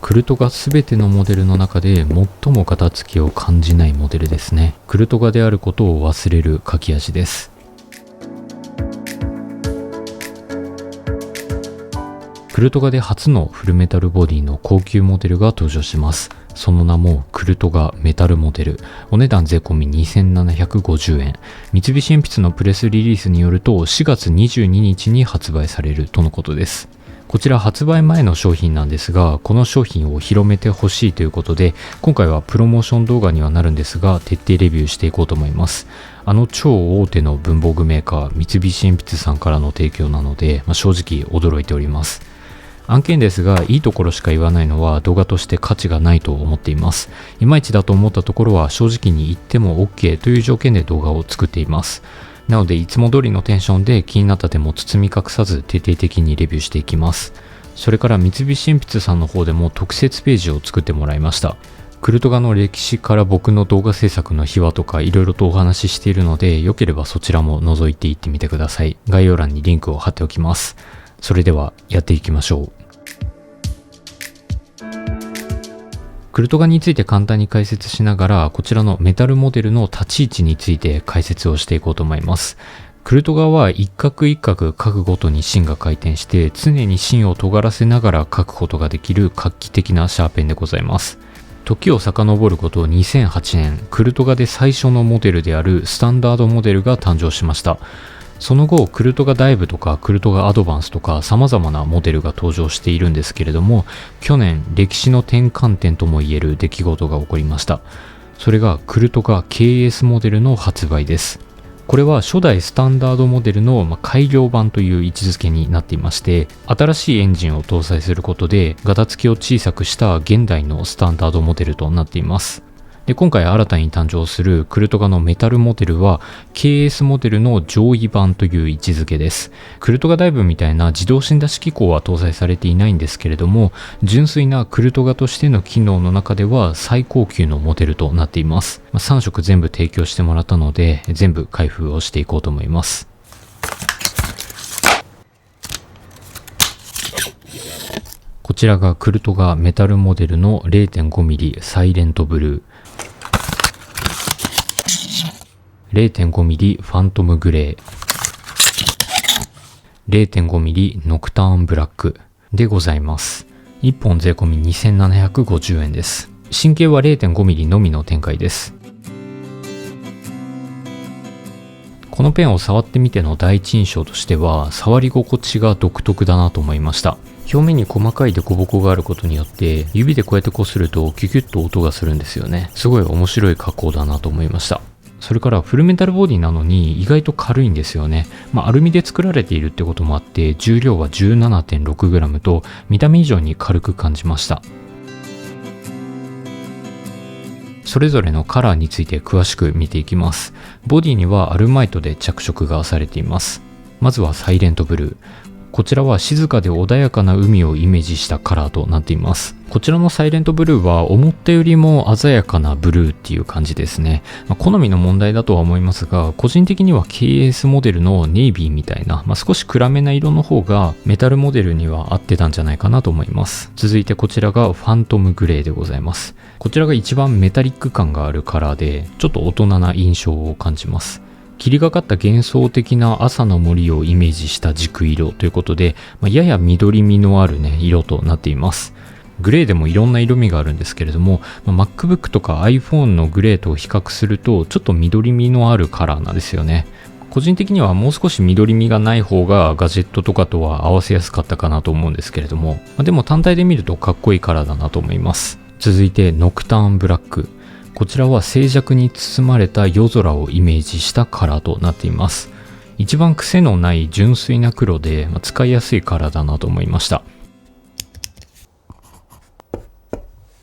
クルトガ全てのモデルの中で最も型付きを感じないモデルですね。クルトガであることを忘れる書き味です。クルトガで初のフルメタルボディの高級モデルが登場します。その名もクルトガメタルモデル。お値段税込み2750円。三菱鉛筆のプレスリリースによると4月22日に発売されるとのことです。こちら発売前の商品なんですが、この商品を広めてほしいということで、今回はプロモーション動画にはなるんですが、徹底レビューしていこうと思います。超大手の文房具メーカー三菱鉛筆さんからの提供なので、正直驚いております。案件ですが、いいところしか言わないのは動画として価値がないと思っています。いまいちだと思ったところは正直に言っても OK という条件で動画を作っています。なのでいつも通りのテンションで気になった点も包み隠さず徹底的にレビューしていきます。それから三菱鉛筆さんの方でも特設ページを作ってもらいました。クルトガの歴史から僕の動画制作の秘話とかいろいろとお話ししているので、よければそちらも覗いていってみてください。概要欄にリンクを貼っておきます。それではやっていきましょう。クルトガについて簡単に解説しながら、こちらのメタルモデルの立ち位置について解説をしていこうと思います。クルトガは一角一角書くごとに芯が回転して、常に芯を尖らせながら書くことができる画期的なシャーペンでございます。時を遡ること2008年、クルトガで最初のモデルであるスタンダードモデルが誕生しました。その後、クルトガダイブとかクルトガアドバンスとか様々なモデルが登場しているんですけれども、去年歴史の転換点ともいえる出来事が起こりました。それがクルトガ KS モデルの発売です。これは初代スタンダードモデルの改良版という位置づけになっていまして、新しいエンジンを搭載することでガタつきを小さくした現代のスタンダードモデルとなっています。で、今回新たに誕生するクルトガのメタルモデルは KS モデルの上位版という位置づけです。クルトガダイブみたいな自動振出し機構は搭載されていないんですけれども、純粋なクルトガとしての機能の中では最高級のモデルとなっています。3色全部提供してもらったので、全部開封をしていこうと思います。こちらがクルトガメタルモデルの 0.5mm サイレントブルー。0.5mm ファントムグレー、0.5mm ノクターンブラックでございます。1本税込み2750円です。真径は 0.5mm のみの展開です。このペンを触ってみての第一印象としては、触り心地が独特だなと思いました。表面に細かい凸凹があることによって、指でこうやってこするとキュキュッと音がするんですよね。すごい面白い加工だなと思いました。それからフルメタルボディなのに意外と軽いんですよね。アルミで作られているってこともあって、重量は 17.6g と見た目以上に軽く感じました。それぞれのカラーについて詳しく見ていきます。ボディにはアルマイトで着色がされています。まずはサイレントブルー。こちらは静かで穏やかな海をイメージしたカラーとなっています。こちらのサイレントブルーは思ったよりも鮮やかなブルーっていう感じですね。好みの問題だとは思いますが、個人的には KS モデルのネイビーみたいな、少し暗めな色の方がメタルモデルには合ってたんじゃないかなと思います。続いてこちらがファントムグレーでございます。こちらが一番メタリック感があるカラーで、ちょっと大人な印象を感じます。霧がかった幻想的な朝の森をイメージした軸色ということで、やや緑みのある色となっています。グレーでもいろんな色味があるんですけれども、MacBook とか iPhone のグレーと比較するとちょっと緑みのあるカラーなんですよね。個人的にはもう少し緑みがない方がガジェットとかとは合わせやすかったかなと思うんですけれども、でも単体で見るとかっこいいカラーだなと思います。続いてノクターンブラック。こちらは静寂に包まれた夜空をイメージしたカラーとなっています。一番癖のない純粋な黒で、使いやすいカラーだなと思いました。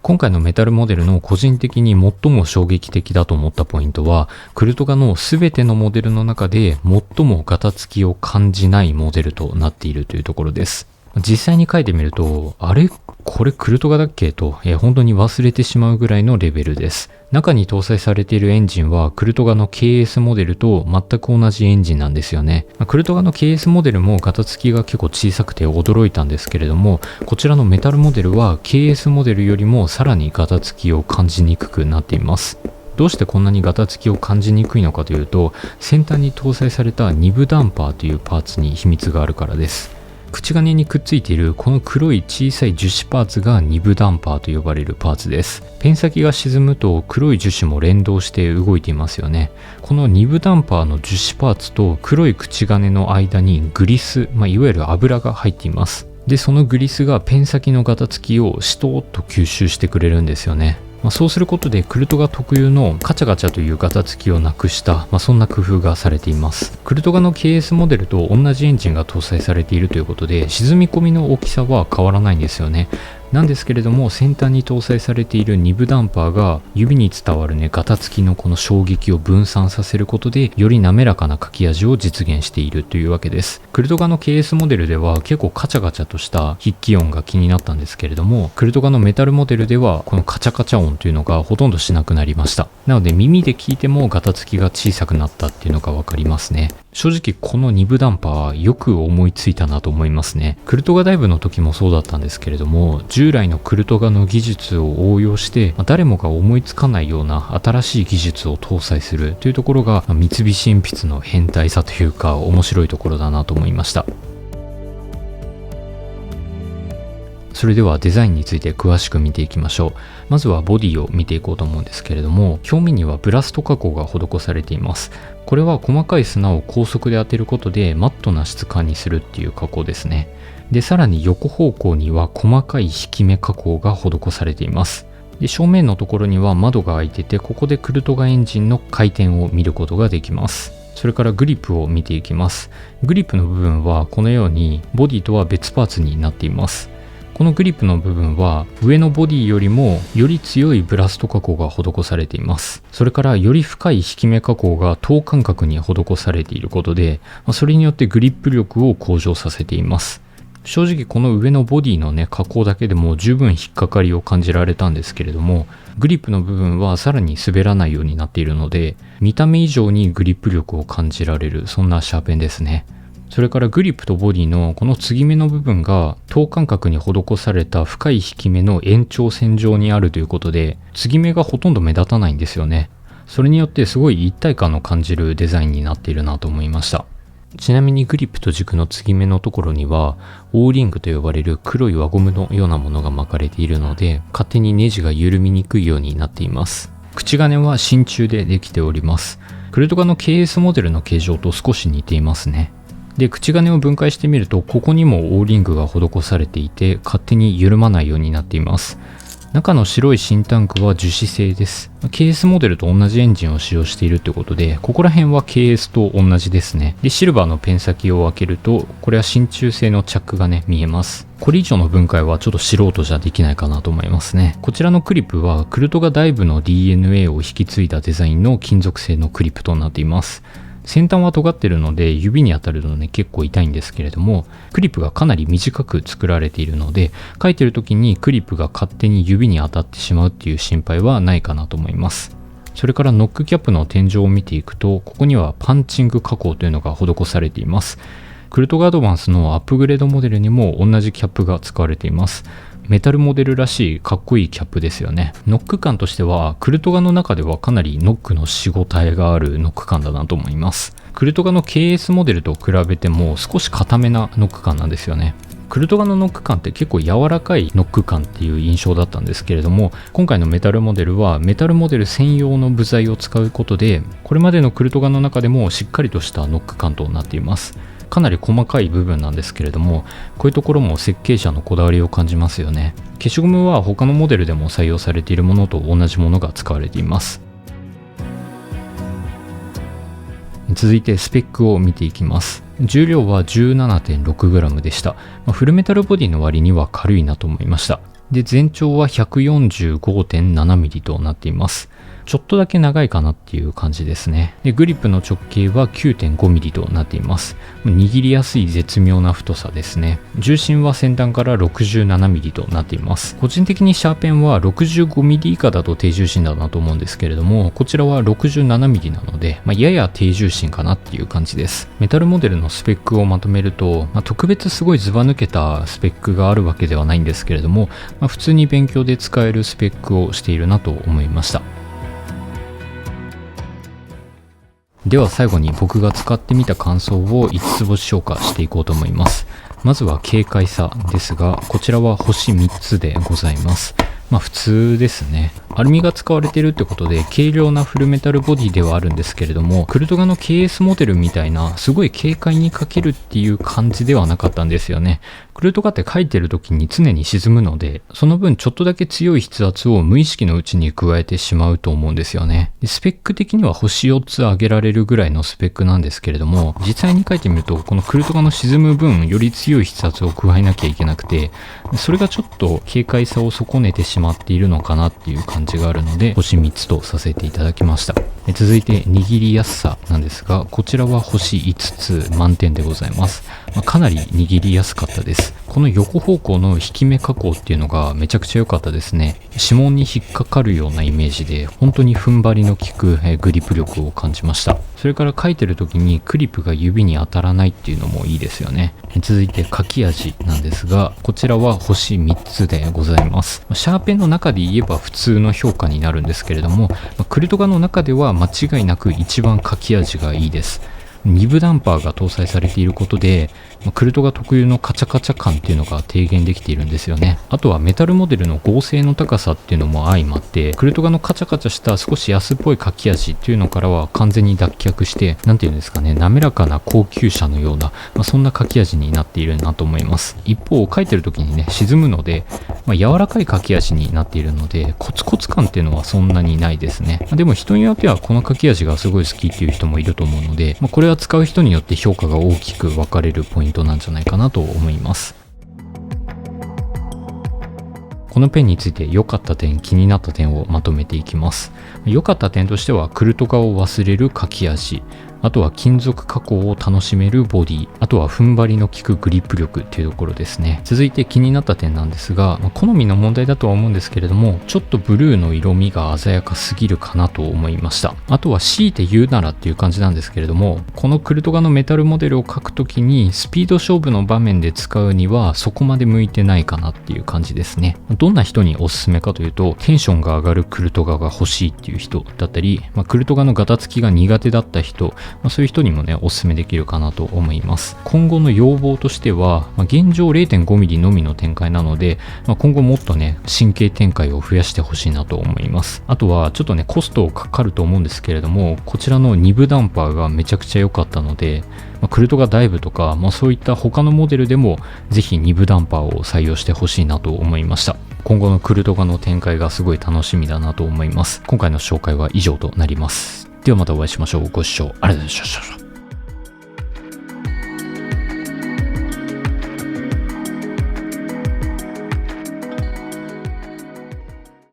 今回のメタルモデルの個人的に最も衝撃的だと思ったポイントは、クルトガの全てのモデルの中で最もガタつきを感じないモデルとなっているというところです。実際に書いてみると、あれこれクルトガだっけと、本当に忘れてしまうぐらいのレベルです。中に搭載されているエンジンはクルトガの KS モデルと全く同じエンジンなんですよね。クルトガの KS モデルもガタつきが結構小さくて驚いたんですけれども、こちらのメタルモデルは KS モデルよりもさらにガタつきを感じにくくなっています。どうしてこんなにガタつきを感じにくいのかというと、先端に搭載されたニブダンパーというパーツに秘密があるからです。口金にくっついているこの黒い小さい樹脂パーツがニブダンパーと呼ばれるパーツです。ペン先が沈むと黒い樹脂も連動して動いていますよね。このニブダンパーの樹脂パーツと黒い口金の間にグリス、いわゆる油が入っています。で、そのグリスがペン先のガタつきをしとーっと吸収してくれるんですよね。そうすることでクルトガ特有のカチャカチャというガタつきをなくした、そんな工夫がされています。クルトガの KS モデルと同じエンジンが搭載されているということで、沈み込みの大きさは変わらないんですよね。なんですけれども、先端に搭載されているニブダンパーが指に伝わるガタつきのこの衝撃を分散させることで、より滑らかな書き味を実現しているというわけです。クルトガの KS モデルでは結構カチャカチャとした筆記音が気になったんですけれども、クルトガのメタルモデルではこのカチャカチャ音というのがほとんどしなくなりました。なので耳で聞いてもガタつきが小さくなったっていうのがわかりますね。正直このニブダンパーはよく思いついたなと思いますね。クルトガダイブの時もそうだったんですけれども、従来のクルトガの技術を応用して誰もが思いつかないような新しい技術を搭載するというところが三菱鉛筆の変態さというか面白いところだなと思いました。それではデザインについて詳しく見ていきましょう。まずはボディを見ていこうと思うんですけれども、表面にはブラスト加工が施されています。これは細かい砂を高速で当てることでマットな質感にするっていう加工ですね。で、さらに横方向には細かい引き目加工が施されています。で、正面のところには窓が開いてて、ここでクルトガエンジンの回転を見ることができます。それからグリップを見ていきます。グリップの部分はこのようにボディとは別パーツになっています。このグリップの部分は上のボディよりもより強いブラスト加工が施されています。それからより深い引き目加工が等間隔に施されていることで、それによってグリップ力を向上させています。正直この上のボディの加工だけでも十分引っかかりを感じられたんですけれども、グリップの部分はさらに滑らないようになっているので、見た目以上にグリップ力を感じられる、そんなシャーペンですね。それからグリップとボディのこの継ぎ目の部分が等間隔に施された深い引き目の延長線上にあるということで、継ぎ目がほとんど目立たないんですよね。それによってすごい一体感の感じるデザインになっているなと思いました。ちなみにグリップと軸の継ぎ目のところにはオーリングと呼ばれる黒い輪ゴムのようなものが巻かれているので、勝手にネジが緩みにくいようになっています。口金は真鍮でできております。クルトガの KS モデルの形状と少し似ていますね。で、口金を分解してみると、ここにもオーリングが施されていて、勝手に緩まないようになっています。中の白い新タンクは樹脂製です。KS モデルと同じエンジンを使用しているということで、ここら辺は KS と同じですね。で、シルバーのペン先を開けると、これは真鍮製のチャックが見えます。これ以上の分解はちょっと素人じゃできないかなと思いますね。こちらのクリップはクルトガダイブの DNA を引き継いだデザインの金属製のクリップとなっています。先端は尖っているので指に当たると結構痛いんですけれども、クリップがかなり短く作られているので、書いてる時にクリップが勝手に指に当たってしまうっていう心配はないかなと思います。それからノックキャップの天井を見ていくと、ここにはパンチング加工というのが施されています。クルトガアドバンスのアップグレードモデルにも同じキャップが使われています。メタルモデルらしいかっこいいキャップですよね。ノック感としてはクルトガの中ではかなりノックのしごたえがあるノック感だなと思います。クルトガの KS モデルと比べても少し硬めなノック感なんですよね。クルトガのノック感って結構柔らかいノック感っていう印象だったんですけれども、今回のメタルモデルはメタルモデル専用の部材を使うことで、これまでのクルトガの中でもしっかりとしたノック感となっています。かなり細かい部分なんですけれども、こういうところも設計者のこだわりを感じますよね。消しゴムは他のモデルでも採用されているものと同じものが使われています。続いてスペックを見ていきます。重量は 17.6g でした。フルメタルボディの割には軽いなと思いました。で、全長は 145.7mm となっています。ちょっとだけ長いかなっていう感じですね。で、グリップの直径は 9.5mm となっています。握りやすい絶妙な太さですね。重心は先端から 67mm となっています。個人的にシャーペンは 65mm 以下だと低重心だなと思うんですけれども、こちらは 67mm なので、やや低重心かなっていう感じです。メタルモデルのスペックをまとめると、特別すごいずば抜けたスペックがあるわけではないんですけれども、普通に勉強で使えるスペックをしているなと思いました。では最後に僕が使ってみた感想を5つ星評価していこうと思います。まずは軽快さですが、こちらは星3つでございます。普通ですね。アルミが使われているってことで軽量なフルメタルボディではあるんですけれども、クルトガの KS モデルみたいなすごい軽快に書けるっていう感じではなかったんですよね。クルトガって書いてる時に常に沈むので、その分ちょっとだけ強い筆圧を無意識のうちに加えてしまうと思うんですよね。でスペック的には星4つ上げられるぐらいのスペックなんですけれども、実際に書いてみるとこのクルトガの沈む分より強い筆圧を加えなきゃいけなくて、それがちょっと軽快さを損ねてしまっているのかなっていう感じがあるので、星3つとさせていただきました。続いて握りやすさなんですが、こちらは星5つ満点でございます。かなり握りやすかったです。この横方向の引き目加工っていうのがめちゃくちゃ良かったですね。指紋に引っかかるようなイメージで、本当に踏ん張りの効くグリップ力を感じました。それから書いてる時にクリップが指に当たらないっていうのもいいですよね。続いて書き味なんですが、こちらは星3つでございます。シャーペンの中で言えば普通の評価になるんですけれども、クルトガの中では間違いなく一番書き味がいいです。2部ダンパーが搭載されていることで、クルトガ特有のカチャカチャ感っていうのが低減できているんですよね。あとはメタルモデルの合成の高さっていうのも相まって、クルトガのカチャカチャした少し安っぽい書き味っていうのからは完全に脱却して、なんていうんですかね、滑らかな高級車のような、そんな書き味になっているなと思います。一方、書いてる時にね、沈むので、柔らかい書き味になっているので、コツコツ感っていうのはそんなにないですね。でも人によってはこの書き味がすごい好きっていう人もいると思うので、これは使う人によって評価が大きく分かれるポイントなんじゃないかなと思います。このペンについて良かった点、気になった点をまとめていきます。良かった点としては、クルトガを忘れる書き味、あとは金属加工を楽しめるボディ、あとは踏ん張りの効くグリップ力っていうところですね。続いて気になった点なんですが、好みの問題だとは思うんですけれども、ちょっとブルーの色味が鮮やかすぎるかなと思いました。あとは強いて言うならっていう感じなんですけれども、このクルトガのメタルモデルを描くときにスピード勝負の場面で使うにはそこまで向いてないかなっていう感じですね。どんな人におすすめかというと、テンションが上がるクルトガが欲しいっていう人だったり、クルトガのガタつきが苦手だった人、そういう人にもね、おすすめできるかなと思います。今後の要望としては、現状 0.5mm のみの展開なので、今後もっとね、神経展開を増やしてほしいなと思います。あとは、ちょっとね、コストかかると思うんですけれども、こちらの2部ダンパーがめちゃくちゃ良かったので、クルトガダイブとか、そういった他のモデルでも、ぜひ2部ダンパーを採用してほしいなと思いました。今後のクルトガの展開がすごい楽しみだなと思います。今回の紹介は以上となります。ではまたお会いしましょう。ご視聴ありがとうございました。